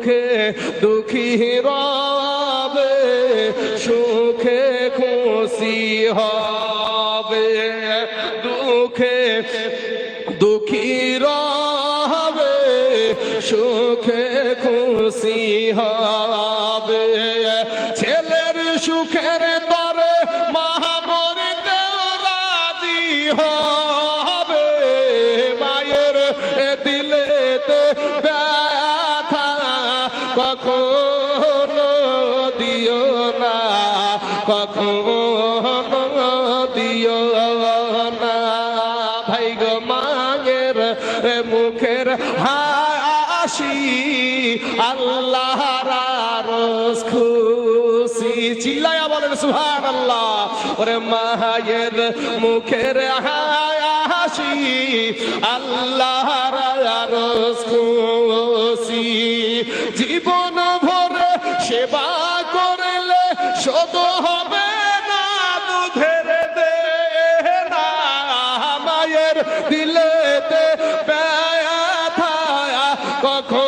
দুঃখে দুঃখী রবে, সুখে খুশি হবে। দুঃখে দুঃখী রবে, সুখে খুশি হবে। ছেলের সুখের তরে মা মরিতেও রাজি হবে। মায়ের দিলেতে ব্যথা কখনো দিও না, কখনো দিও না। ভাই গো মায়ের মুখের হাসি আল্লাহর আরশ খুশি। চিল্লায়া বলেন সুবহানাল্লাহ। ওরে মায়ের মুখের হাসি আল্লাহর আরশ খুশি। জীবন ভরে সেবা করলে শোধ হবে না দুধের দেনা। মায়ের দিলেতে ব্যথা কখন